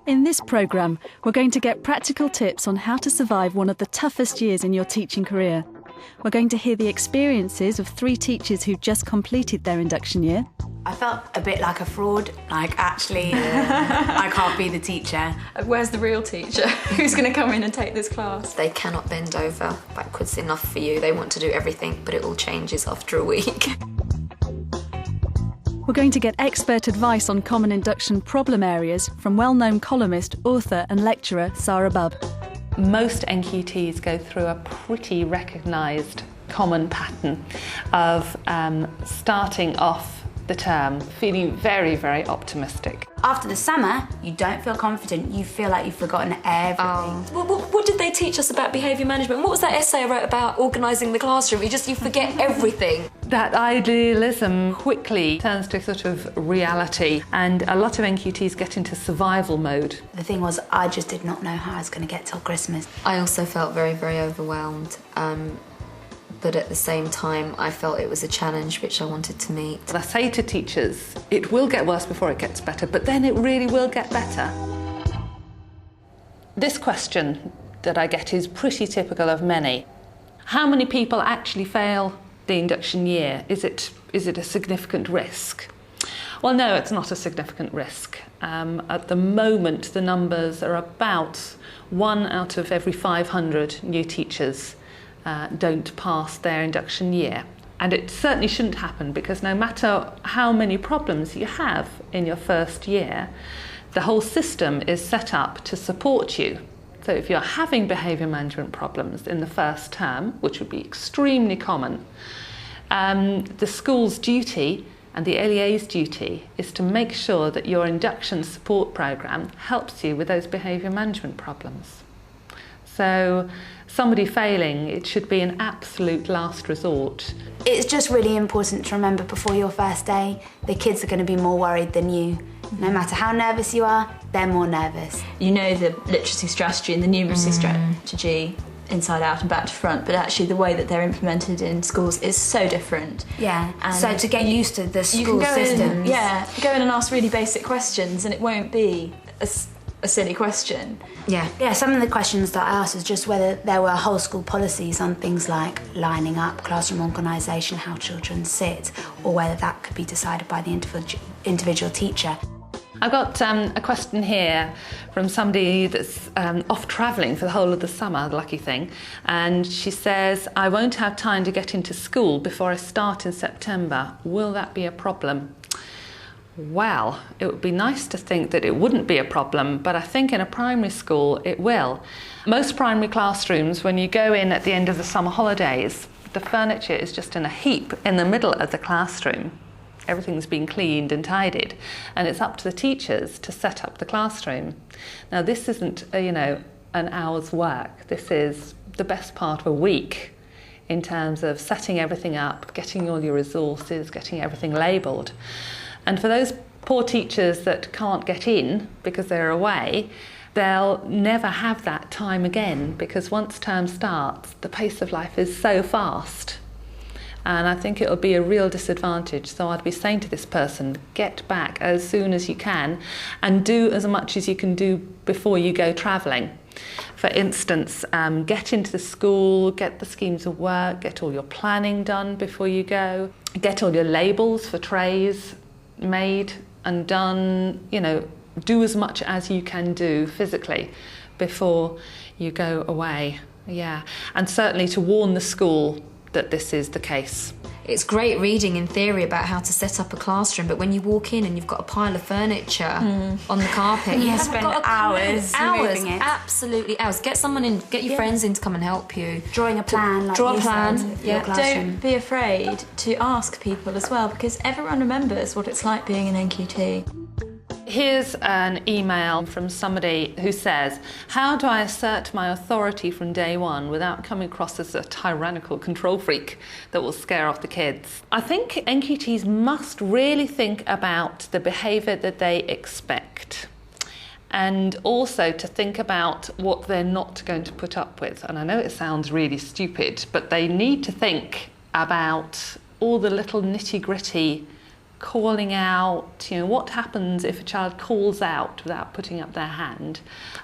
In this programme, we're going to get practical tips on how to survive one of the toughest years in your teaching career. We're going to hear the experiences of 3 teachers who've just completed their induction year. I felt a bit like a fraud, actually, I can't be the teacher. Where's the real teacher? Who's going to come in and take this class? They cannot bend over backwards enough for you. They want to do everything, but it all changes after a week. We're going to get expert advice on common induction problem areas from well-known columnist, author and lecturer Sara Bubb. Most NQTs go through a pretty recognised common pattern of starting off the term feeling very, very optimistic. After the summer, you don't feel confident. You feel like you've forgotten everything. What did they teach us about behaviour management? What was that essay I wrote about organising the classroom? You forget everything. That idealism quickly turns to sort of reality, and a lot of NQTs get into survival mode. The thing was, I just did not know how I was going to get till Christmas. I also felt very, very overwhelmed. But at the same time, I felt it was a challenge which I wanted to meet. I say to teachers, it will get worse before it gets better, but then it really will get better. This question that I get is pretty typical of many. How many people actually fail the induction year? Is it a significant risk? Well, no, it's not a significant risk. At the moment, the numbers are about 1 out of every 500 new teachers don't pass their induction year. And it certainly shouldn't happen, because no matter how many problems you have in your first year, the whole system is set up to support you. So if you're having behaviour management problems in the first term, which would be extremely common, the school's duty and the LEA's duty is to make sure that your induction support programme helps you with those behaviour management problems. So somebody failing, it should be an absolute last resort. It's just really important to remember before your first day, the kids are going to be more worried than you. No matter how nervous you are, they're more nervous. You know the literacy strategy and the numeracy strategy inside out and back to front, but actually the way that they're implemented in schools is so different. Yeah, and so to get used to the school systems. systems. Go in and ask really basic questions and it won't be a silly question. Yeah, some of the questions that I asked was just whether there were whole school policies on things like lining up, classroom organisation, how children sit, or whether that could be decided by the individual teacher. I've got a question here from somebody that's off travelling for the whole of the summer, the lucky thing, and she says, I won't have time to get into school before I start in September. Will that be a problem? Well, it would be nice to think that it wouldn't be a problem, but I think in a primary school it will. Most primary classrooms, when you go in at the end of the summer holidays, the furniture is just in a heap in the middle of the classroom. Everything's been cleaned and tidied, and it's up to the teachers to set up the classroom. Now, this isn't, an hour's work. This is the best part of a week in terms of setting everything up, getting all your resources, getting everything labelled. And for those poor teachers that can't get in because they're away, they'll never have that time again, because once term starts, the pace of life is so fast. And I think it'll be a real disadvantage. So I'd be saying to this person, get back as soon as you can and do as much as you can do before you go travelling. For instance, get into the school, get the schemes of work, get all your planning done before you go, get all your labels for trays made and done, do as much as you can do physically before you go away. Yeah, and certainly to warn the school that this is the case. It's great reading in theory about how to set up a classroom, but when you walk in and you've got a pile of furniture on the carpet, You spend hours moving it. Absolutely hours. Get someone in, get your friends in to come and help you. Drawing a plan, like draw a you plan. said, for your classroom. Don't be afraid to ask people as well, because everyone remembers what it's like being an NQT. Here's an email from somebody who says, how do I assert my authority from day one without coming across as a tyrannical control freak that will scare off the kids? I think NQTs must really think about the behaviour that they expect, and also to think about what they're not going to put up with. And I know it sounds really stupid, but they need to think about all the little nitty-gritty calling out, what happens if a child calls out without putting up their hand,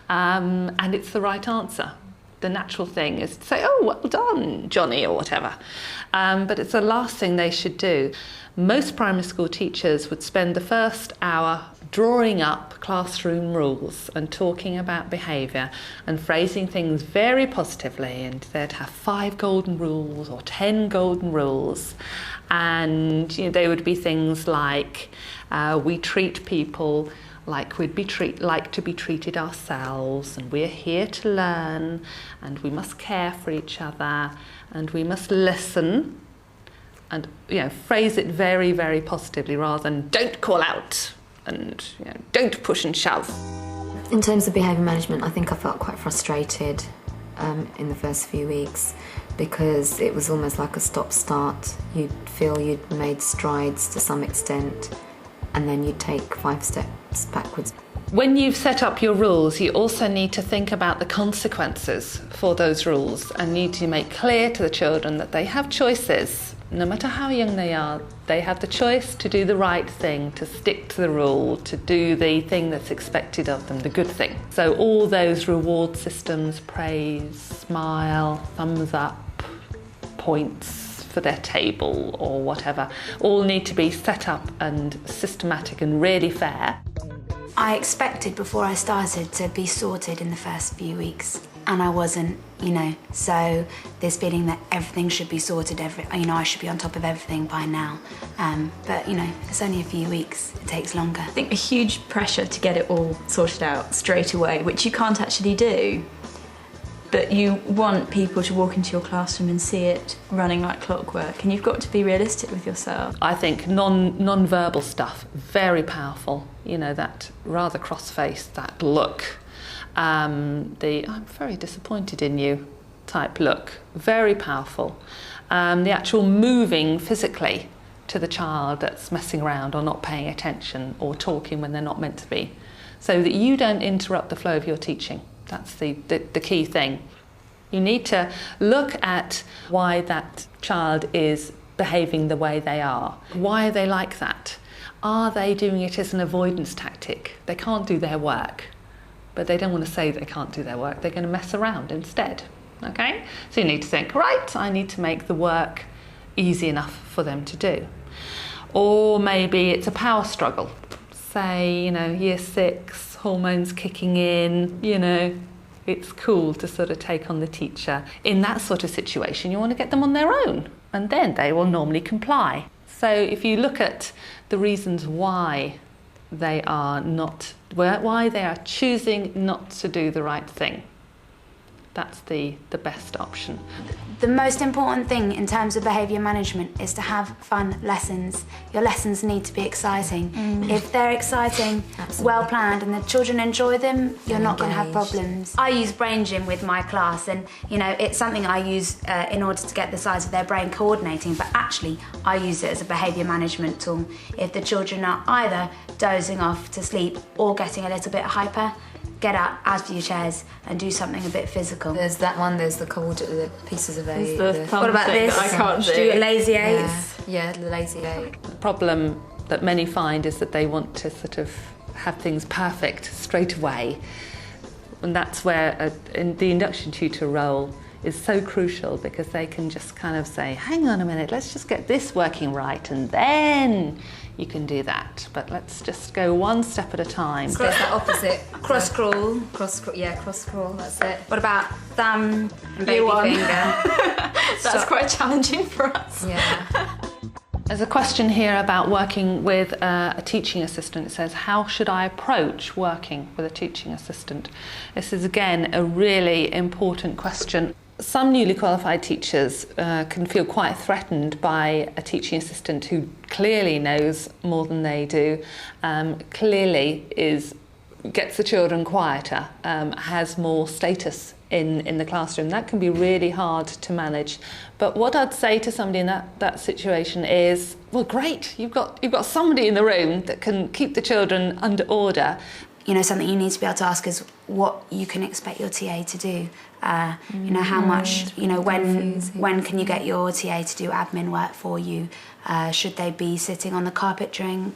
and it's the right answer. The natural thing is to say, oh, well done, Johnny, or whatever. But it's the last thing they should do. Most primary school teachers would spend the first hour drawing up classroom rules and talking about behaviour and phrasing things very positively, and they'd have 5 golden rules or 10 golden rules, and they would be things like we treat people like like to be treated ourselves, and we're here to learn, and we must care for each other, and we must listen, and phrase it very, very positively rather than don't call out and don't push and shove. In terms of behaviour management, I think I felt quite frustrated in the first few weeks, because it was almost like a stop-start. You'd feel you'd made strides to some extent, and then you'd take 5 steps backwards. When you've set up your rules, you also need to think about the consequences for those rules, and need to make clear to the children that they have choices. No matter how young they are, they have the choice to do the right thing, to stick to the rule, to do the thing that's expected of them, the good thing. So all those reward systems, praise, smile, thumbs up, points for their table or whatever, all need to be set up and systematic and really fair. I expected before I started to be sorted in the first few weeks, and I wasn't, so this feeling that everything should be sorted, I should be on top of everything by now. But it's only a few weeks, it takes longer. I think a huge pressure to get it all sorted out straight away, which you can't actually do. But you want people to walk into your classroom and see it running like clockwork, and you've got to be realistic with yourself. I think non-verbal stuff, very powerful. That rather cross-faced, that look. I'm very disappointed in you type look, very powerful. The actual moving physically to the child that's messing around or not paying attention or talking when they're not meant to be, so that you don't interrupt the flow of your teaching. That's the key thing. You need to look at why that child is behaving the way they are. Why are they like that? Are they doing it as an avoidance tactic? They can't do their work, but they don't want to say they can't do their work. They're going to mess around instead. Okay? So you need to think, right, I need to make the work easy enough for them to do. Or maybe it's a power struggle. Say, year 6, hormones kicking in, it's cool to sort of take on the teacher. In that sort of situation, you want to get them on their own, and then they will normally comply. So if you look at the reasons why they are choosing not to do the right thing, that's the best option. The most important thing in terms of behaviour management is to have fun lessons. Your lessons need to be exciting. If they're exciting, well planned, and the children enjoy them, you're not going to have problems. I use brain gym with my class, and it's something I use in order to get the size of their brain coordinating, but actually I use it as a behaviour management tool. If the children are either dozing off to sleep or getting a little bit hyper, get up, out of your chairs, and do something a bit physical. There's that one, there's the pieces of eight. What about this? I can't do a lazy eights. Yeah, the lazy eight. The problem that many find is that they want to sort of have things perfect straight away. And that's where the induction tutor role is so crucial, because they can just kind of say, hang on a minute, let's just get this working right, and then you can do that. But let's just go one step at a time. So there's that opposite. Cross crawl. Cross crawl, that's it. What about thumb and baby finger? That's quite challenging for us. Yeah. There's a question here about working with a teaching assistant. It says, how should I approach working with a teaching assistant? This is, again, a really important question. Some newly qualified teachers can feel quite threatened by a teaching assistant who clearly knows more than they do, clearly gets the children quieter, has more status in the classroom. That can be really hard to manage. But what I'd say to somebody in that situation is, well, great, you've got somebody in the room that can keep the children under order. something you need to be able to ask is what you can expect your TA to do. How much, when can you get your TA to do admin work for you? Should they be sitting on the carpet during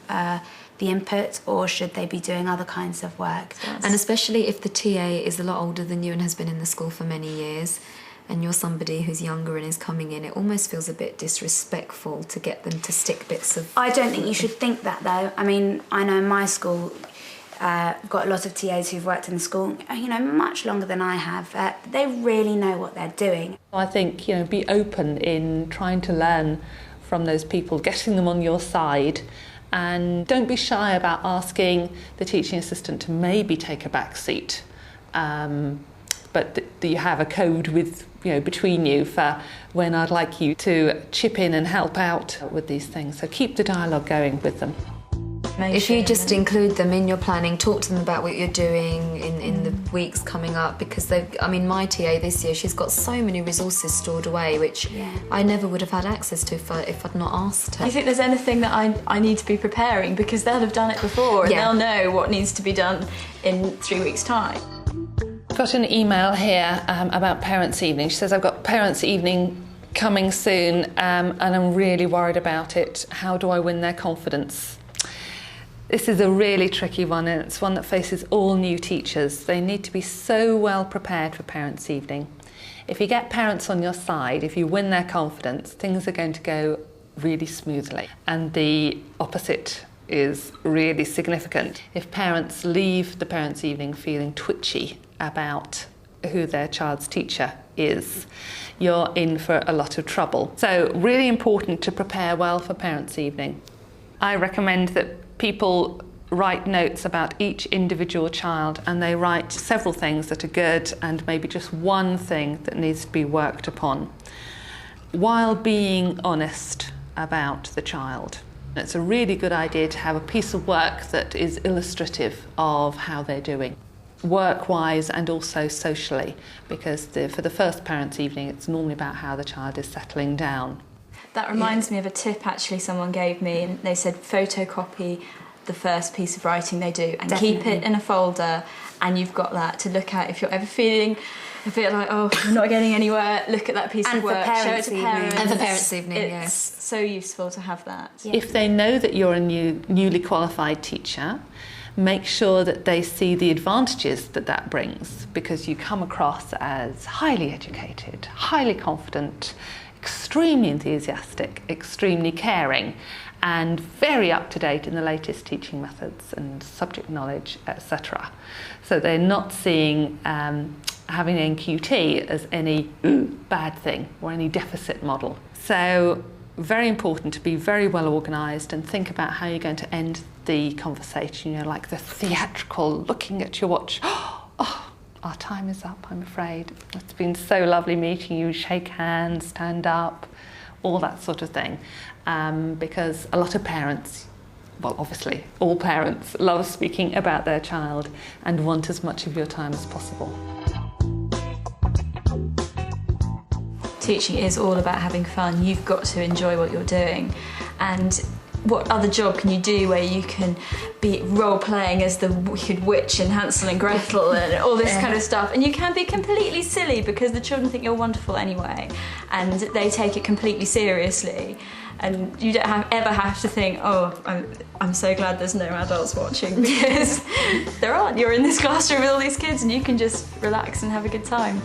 the input, or should they be doing other kinds of work? And especially if the TA is a lot older than you and has been in the school for many years, and you're somebody who's younger and is coming in, it almost feels a bit disrespectful to get them to stick bits of... I don't think you should think that, though. I mean, I know in my school, I've got a lot of TAs who've worked in the school, much longer than I have. They really know what they're doing. I think, be open in trying to learn from those people, getting them on your side, and don't be shy about asking the teaching assistant to maybe take a back seat. But you have a code with, between you for when I'd like you to chip in and help out with these things. So keep the dialogue going with them. If you just include them in your planning, talk to them about what you're doing in the weeks coming up, because my TA this year, she's got so many resources stored away, which I never would have had access to if I'd not asked her. Do you think there's anything that I need to be preparing? Because they'll have done it before and they'll know what needs to be done in 3 weeks' time. I've got an email here about Parents' Evening. She says, I've got Parents' Evening coming soon and I'm really worried about it. How do I win their confidence? This is a really tricky one, and it's one that faces all new teachers. They need to be so well prepared for Parents' Evening. If you get parents on your side, if you win their confidence, things are going to go really smoothly. And the opposite is really significant. If parents leave the Parents' Evening feeling twitchy about who their child's teacher is, you're in for a lot of trouble. So really important to prepare well for Parents' Evening. I recommend that people write notes about each individual child, and they write several things that are good and maybe just one thing that needs to be worked upon, while being honest about the child. It's a really good idea to have a piece of work that is illustrative of how they're doing, work-wise and also socially, because for the first Parents' Evening, it's normally about how the child is settling down. That reminds me of a tip actually someone gave me, and they said photocopy the first piece of writing they do and keep it in a folder, and you've got that to look at if you're ever feeling a bit like, oh, I'm not getting anywhere, look at that piece of work, show it to parents. And for Parents' Evening, it's so useful to have that. Yeah. If they know that you're a newly qualified teacher, make sure that they see the advantages that brings, because you come across as highly educated, highly confident, extremely enthusiastic, extremely caring, and very up-to-date in the latest teaching methods and subject knowledge, etc. So they're not seeing having NQT as any bad thing or any deficit model. So very important to be very well organised and think about how you're going to end the conversation, like the theatrical looking at your watch. Oh, our time is up, I'm afraid. It's been so lovely meeting you, shake hands, stand up, all that sort of thing. Because a lot of parents, well, obviously all parents, love speaking about their child and want as much of your time as possible. Teaching is all about having fun. You've got to enjoy what you're doing. And what other job can you do where you can be role-playing as the wicked witch in Hansel and Gretel and all this kind of stuff, and you can be completely silly because the children think you're wonderful anyway and they take it completely seriously, and you don't ever have to think, oh, I'm so glad there's no adults watching, because there aren't. You're in this classroom with all these kids and you can just relax and have a good time.